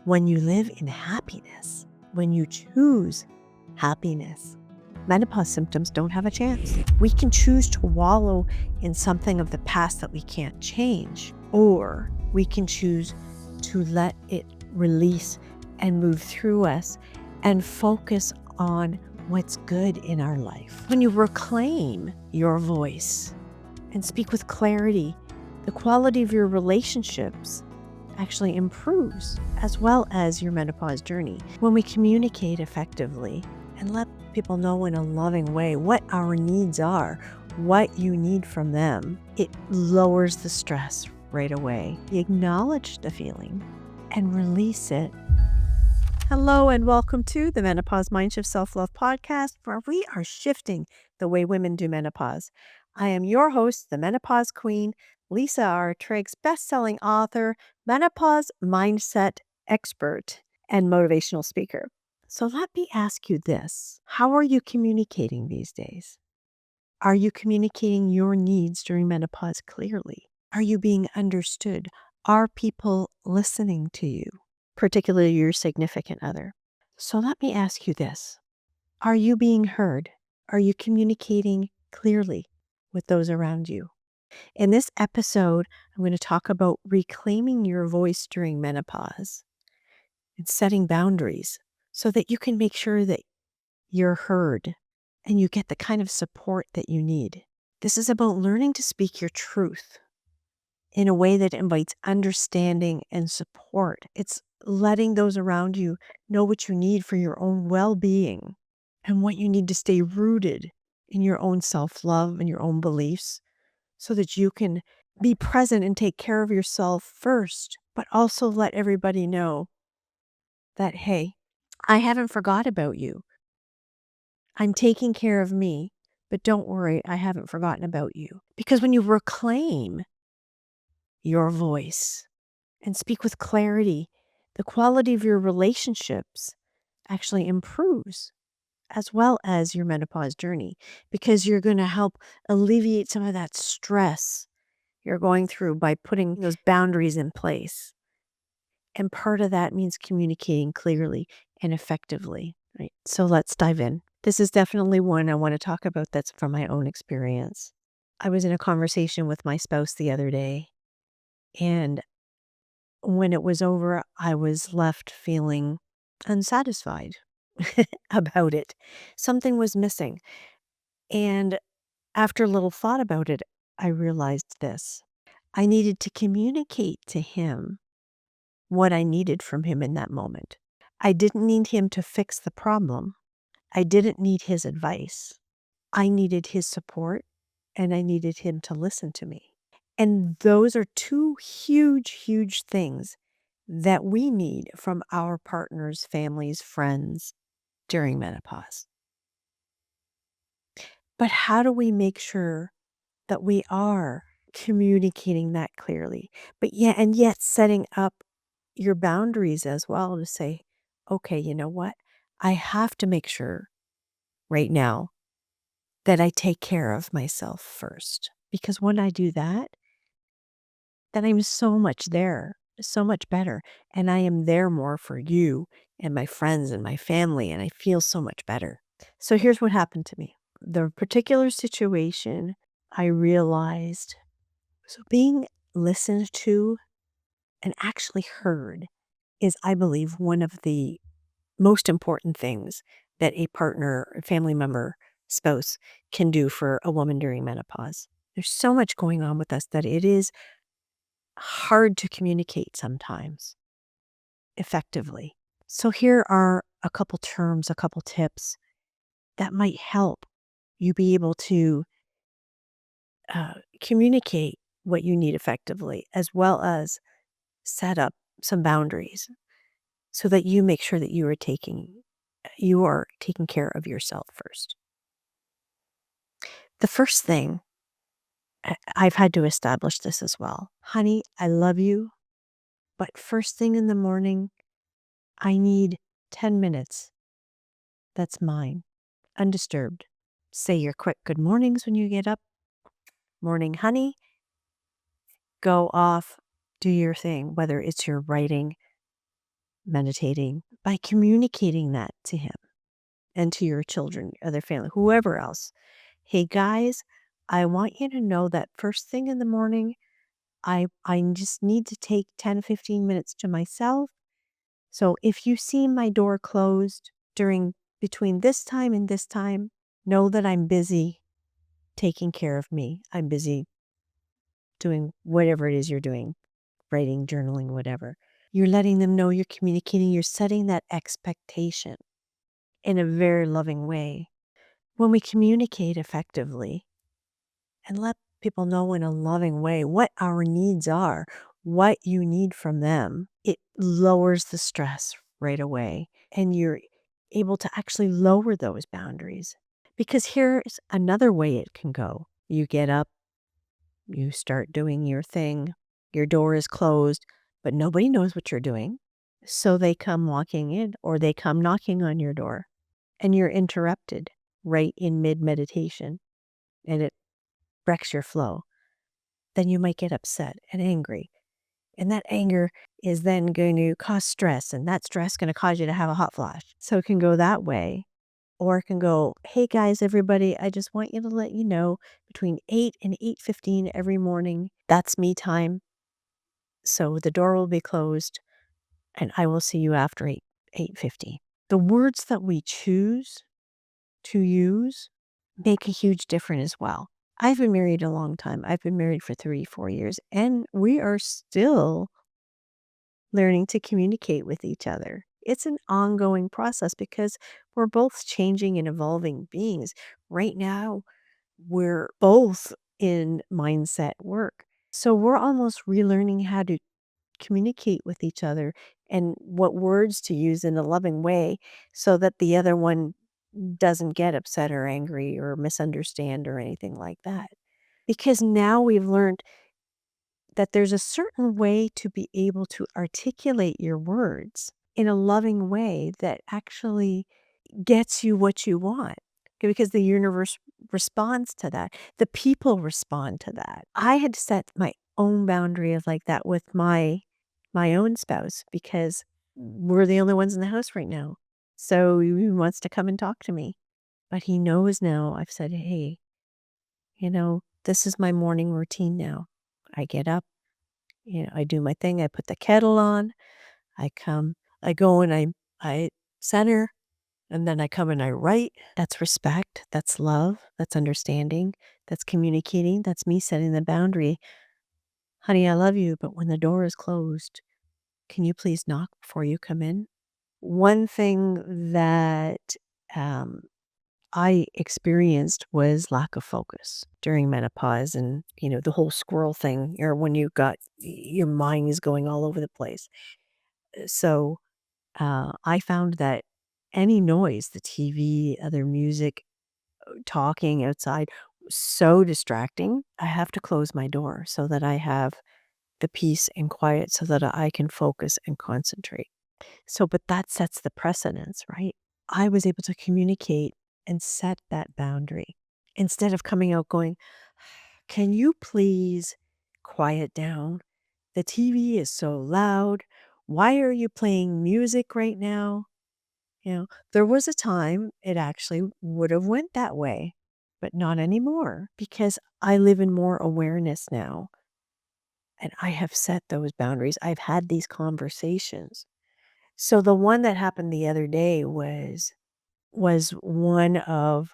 when you live in happiness, when you choose happiness, menopause symptoms don't have a chance. We can choose to wallow in something of the past that we can't change, or we can choose to let it release and move through us and focus on what's good in our life. When you reclaim your voice and speak with clarity, the quality of your relationships actually improves, as well as your menopause journey. When we communicate effectively and let people know in a loving way what our needs are, what you need from them, it lowers the stress right away. You acknowledge the feeling and release it. Hello and welcome to the Menopause Mindshift Self-Love Podcast, where we are shifting the way women do menopause. I am your host, the Menopause Queen, Lisa R. Triggs, best-selling author, menopause mindset expert, and motivational speaker. So let me ask you this. How are you communicating these days? Are you communicating your needs during menopause clearly? Are you being understood? Are people listening to you, particularly your significant other? So let me ask you this. Are you being heard? Are you communicating clearly with those around you? In this episode, I'm going to talk about reclaiming your voice during menopause and setting boundaries so that you can make sure that you're heard and you get the kind of support that you need. This is about learning to speak your truth in a way that invites understanding and support. It's letting those around you know what you need for your own well-being and what you need to stay rooted in your own self-love and your own beliefs so that you can be present and take care of yourself first, but also let everybody know that, hey, I haven't forgot about you. I'm taking care of me, but don't worry, I haven't forgotten about you. Because when you reclaim your voice and speak with clarity, the quality of your relationships actually improves, as well as your menopause journey, because you're going to help alleviate some of that stress you're going through by putting those boundaries in place. And part of that means communicating clearly and effectively, right? So let's dive in. This is definitely one I want to talk about that's from my own experience. I was in a conversation with my spouse the other day, and when it was over, I was left feeling unsatisfied about it. Something was missing. And after a little thought about it, I realized this. I needed to communicate to him what I needed from him in that moment. I didn't need him to fix the problem. I didn't need his advice. I needed his support and I needed him to listen to me. And those are two huge, huge things that we need from our partners, families, friends during menopause. But how do we make sure that we are communicating that clearly, yet setting up your boundaries as well to say, okay, you know what? I have to make sure right now that I take care of myself first. Because when I do that, then I'm so much there, so much better. And I am there more for you and my friends and my family, and I feel so much better. So here's what happened to me. The particular situation I realized, so being listened to and actually heard is, I believe, one of the most important things that a partner, a family member, spouse can do for a woman during menopause. There's so much going on with us that it is hard to communicate sometimes effectively. So here are a couple terms, a couple tips that might help you be able to communicate what you need effectively, as well as set up some boundaries so that you make sure that you are taking care of yourself first. The first thing, I've had to establish this as well. Honey, I love you, but first thing in the morning, I need 10 minutes. That's mine, undisturbed. Say your quick good mornings when you get up. Morning, honey. Go off, do your thing, whether it's your writing, meditating, by communicating that to him and to your children, other family, whoever else. Hey guys, I want you to know that first thing in the morning, I just need to take 10, 15 minutes to myself. So if you see my door closed during between this time and this time, know that I'm busy taking care of me. I'm busy doing whatever it is you're doing, writing, journaling, whatever. You're letting them know you're communicating, you're setting that expectation in a very loving way. When we communicate effectively and let people know in a loving way what our needs are, what you need from them, it lowers the stress right away. And you're able to actually lower those boundaries. Because here's another way it can go. You get up, you start doing your thing, your door is closed, but nobody knows what you're doing. So they come walking in or they come knocking on your door and you're interrupted right in mid meditation and it wrecks your flow. Then you might get upset and angry. And that anger is then going to cause stress, and that stress is going to cause you to have a hot flash. So it can go that way. Or it can go, hey guys, everybody, I just want you to let you know between 8 and 8:15 every morning, that's me time. So the door will be closed and I will see you after 8:50. The words that we choose to use make a huge difference as well. I've been married a long time. I've been married for 3, 4 years, and we are still learning to communicate with each other. It's an ongoing process because we're both changing and evolving beings. Right now, we're both in mindset work. So we're almost relearning how to communicate with each other and what words to use in a loving way so that the other one doesn't get upset or angry or misunderstand or anything like that. Because now we've learned that there's a certain way to be able to articulate your words in a loving way that actually gets you what you want. Because the universe responds to that. The people respond to that. I had to set my own boundaries like that with my own spouse because we're the only ones in the house right now. So he wants to come and talk to me. But he knows now I've said, hey, this is my morning routine now. I get up, I do my thing. I put the kettle on. I go and I center, and then I come and I write. That's respect. That's love. That's understanding. That's communicating. That's me setting the boundary. Honey, I love you, but when the door is closed, can you please knock before you come in? One thing that um, I experienced was lack of focus during menopause and, the whole squirrel thing, or when you got your mind is going all over the place. So I found that any noise, the TV, other music, talking outside, so distracting. I have to close my door so that I have the peace and quiet so that I can focus and concentrate. So, but that sets the precedence, right? I was able to communicate and set that boundary instead of coming out going, can you please quiet down? The TV is so loud. Why are you playing music right now? There was a time it actually would have went that way, but not anymore because I live in more awareness now and I have set those boundaries. I've had these conversations. So the one that happened the other day was one of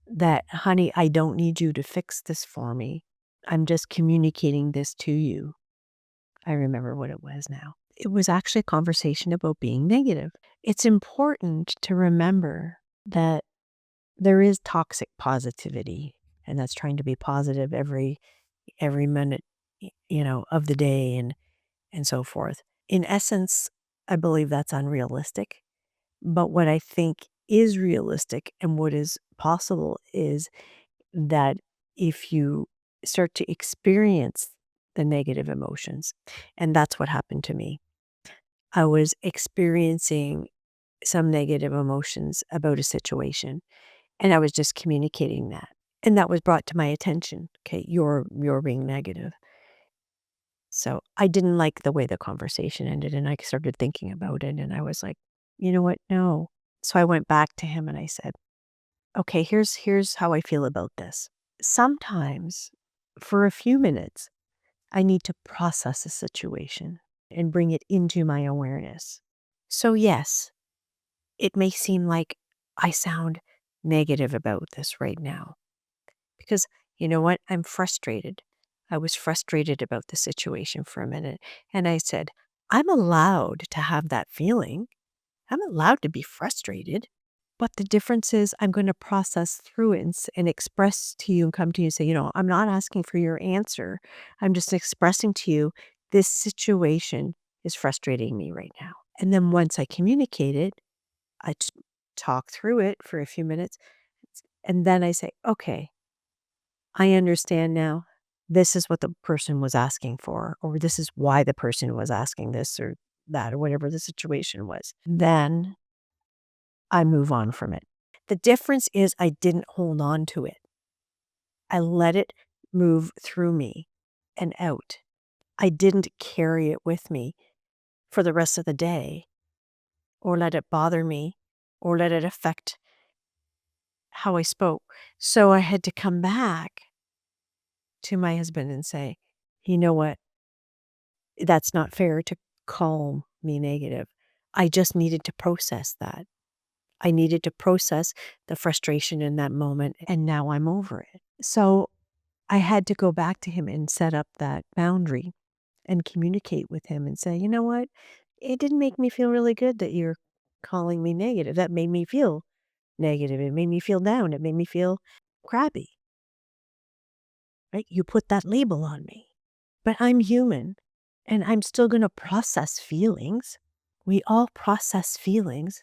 that, honey, I don't need you to fix this for me. I'm just communicating this to you. I remember what it was now. It was actually a conversation about being negative. It's important to remember that there is toxic positivity, and that's trying to be positive every minute, of the day and so forth. In essence, I believe that's unrealistic. But what I think is realistic and what is possible is that if you start to experience the negative emotions, and that's what happened to me. I was experiencing some negative emotions about a situation, and I was just communicating that. And that was brought to my attention. Okay, you're being negative. So I didn't like the way the conversation ended, and I started thinking about it, and I was like, you know what? No. So I went back to him and I said, okay, here's how I feel about this. Sometimes for a few minutes, I need to process a situation and bring it into my awareness. So yes, it may seem like I sound negative about this right now because you know what? I'm frustrated. I was frustrated about the situation for a minute. And I said, I'm allowed to have that feeling. I'm allowed to be frustrated. But the difference is I'm going to process through it and express to you and come to you and say, I'm not asking for your answer. I'm just expressing to you this situation is frustrating me right now. And then once I communicate it, talk through it for a few minutes. And then I say, okay, I understand now. This is what the person was asking for, or this is why the person was asking this or that, or whatever the situation was. Then I move on from it. The difference is I didn't hold on to it. I let it move through me and out. I didn't carry it with me for the rest of the day or let it bother me or let it affect how I spoke. So I had to come back to my husband and say, you know what? That's not fair to call me negative. I just needed to process that. I needed to process the frustration in that moment, and now I'm over it. So I had to go back to him and set up that boundary and communicate with him and say, you know what? It didn't make me feel really good that you're calling me negative. That made me feel negative. It made me feel down. It made me feel crappy, right? You put that label on me. But I'm human and I'm still going to process feelings. We all process feelings.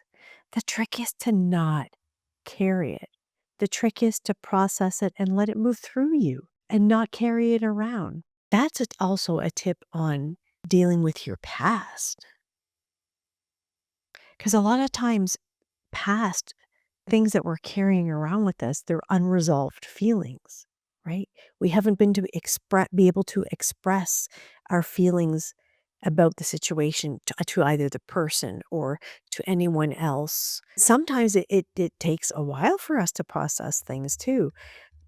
The trick is to not carry it. The trick is to process it and let it move through you and not carry it around. That's also a tip on dealing with your past. Because a lot of times, past things that we're carrying around with us, they're unresolved feelings, right? We haven't been to be able to express our feelings about the situation to either the person or to anyone else. Sometimes it takes a while for us to process things too.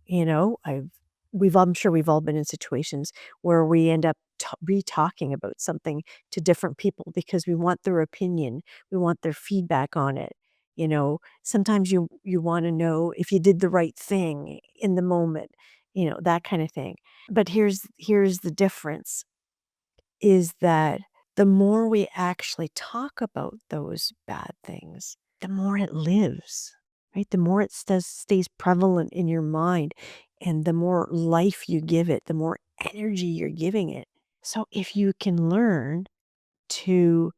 You know, I'm sure we've all been in situations where we end up re-talking about something to different people because we want their opinion, we want their feedback on it. Sometimes you want to know if you did the right thing in the moment, that kind of thing. But here's the difference is that the more we actually talk about those bad things, the more it lives, right? The more it stays prevalent in your mind and the more life you give it, the more energy you're giving it. So if you can learn to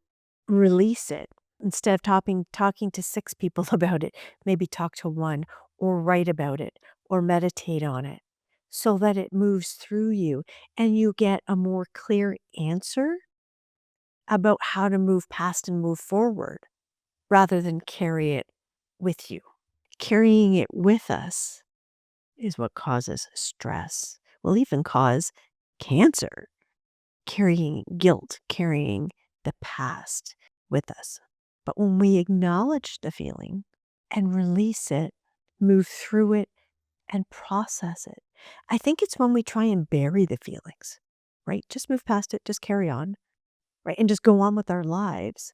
release it instead of talking to 6 people about it, maybe talk to one or write about it or meditate on it so that it moves through you and you get a more clear answer about how to move past and move forward rather than carry it with you. Carrying it with us is what causes stress, will even cause cancer. Carrying guilt, carrying the past with us. But when we acknowledge the feeling and release it, move through it and process it, I think it's when we try and bury the feelings, right? Just move past it, just carry on, right? And just go on with our lives,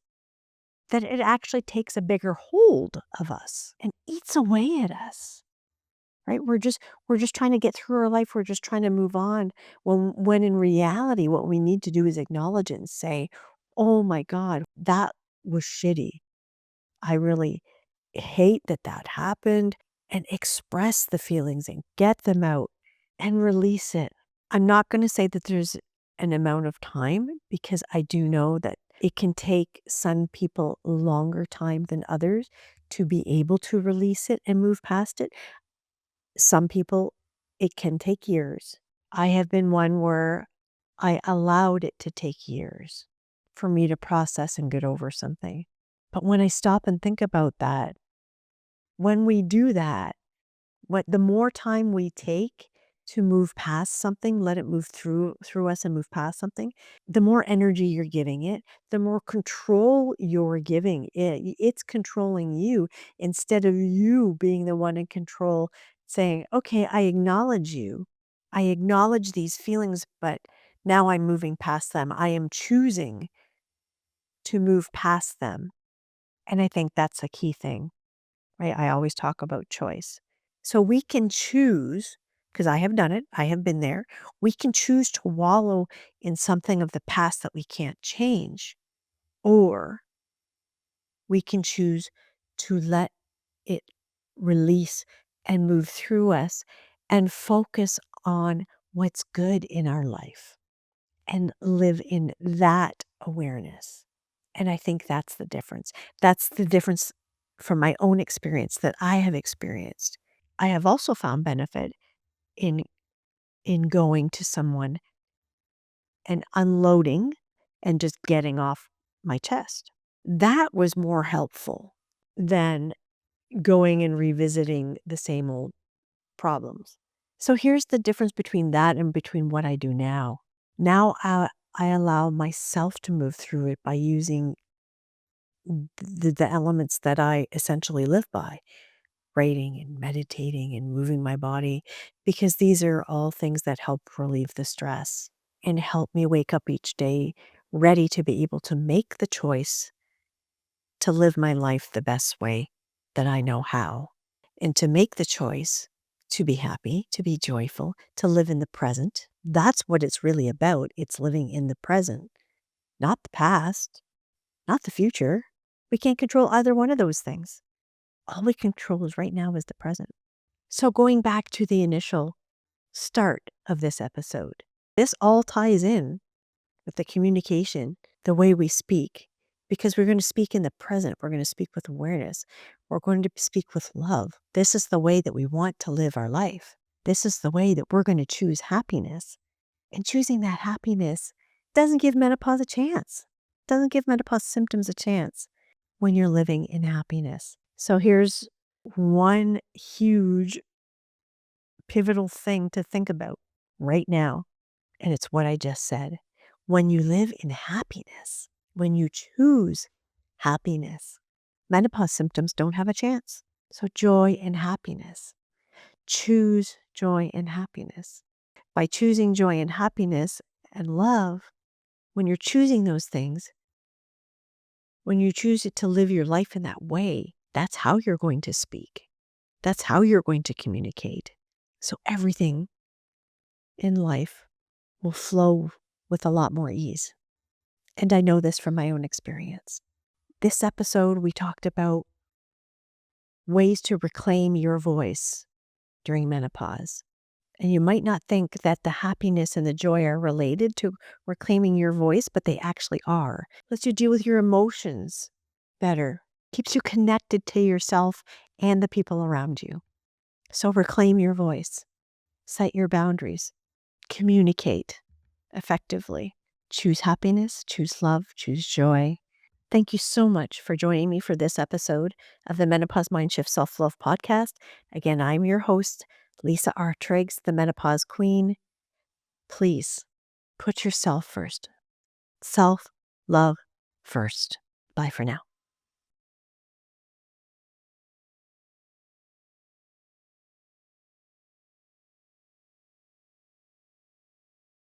that it actually takes a bigger hold of us and eats away at us. Right? We're just trying to get through our life. We're just trying to move on. When in reality, what we need to do is acknowledge it and say, "Oh my God, that was shitty. I really hate that that happened," and express the feelings and get them out and release it. I'm not going to say that there's an amount of time because I do know that it can take some people longer time than others to be able to release it and move past it. Some people, it can take years. I have been one where I allowed it to take years for me to process and get over something. But when I stop and think about that, when we do that, the more time we take, to move past something, let it move through us and move past something, the more energy you're giving it, the more control you're giving it. It's controlling you instead of you being the one in control, saying, okay, I acknowledge you. I acknowledge these feelings, but now I'm moving past them. I am choosing to move past them. And I think that's a key thing, right? I always talk about choice. So we can choose, because I have done it, I have been there. We can choose to wallow in something of the past that we can't change, or we can choose to let it release and move through us and focus on what's good in our life and live in that awareness. And I think that's the difference. That's the difference from my own experience that I have experienced. I have also found benefit in going to someone and unloading and just getting off my chest. That was more helpful than going and revisiting the same old problems. So here's the difference between that and between what I do now. Now I allow myself to move through it by using the elements that I essentially live by, writing and meditating and moving my body, because these are all things that help relieve the stress and help me wake up each day ready to be able to make the choice to live my life the best way that I know how, and to make the choice to be happy, to be joyful, to live in the present. That's what it's really about. It's living in the present, not the past, not the future. We can't control either one of those things. All we control is right now is the present. So going back to the initial start of this episode, this all ties in with the communication, the way we speak, because we're going to speak in the present. We're going to speak with awareness. We're going to speak with love. This is the way that we want to live our life. This is the way that we're going to choose happiness. And choosing that happiness doesn't give menopause a chance. Doesn't give menopause symptoms a chance when you're living in happiness. So here's one huge pivotal thing to think about right now. And it's what I just said. When you live in happiness, when you choose happiness, menopause symptoms don't have a chance. So joy and happiness. Choose joy and happiness. By choosing joy and happiness and love, when you're choosing those things, when you choose to live your life in that way, that's how you're going to speak. That's how you're going to communicate. So everything in life will flow with a lot more ease. And I know this from my own experience. This episode, we talked about ways to reclaim your voice during menopause. And you might not think that the happiness and the joy are related to reclaiming your voice, but they actually are. Lets you deal with your emotions better, keeps you connected to yourself and the people around you. So reclaim your voice, set your boundaries, communicate effectively, choose happiness, choose love, choose joy. Thank you so much for joining me for this episode of the Menopause Mindshift Self-Love Podcast. Again, I'm your host, Lisa R. Triggs, the Menopause Queen. Please put yourself first. Self-love first. Bye for now.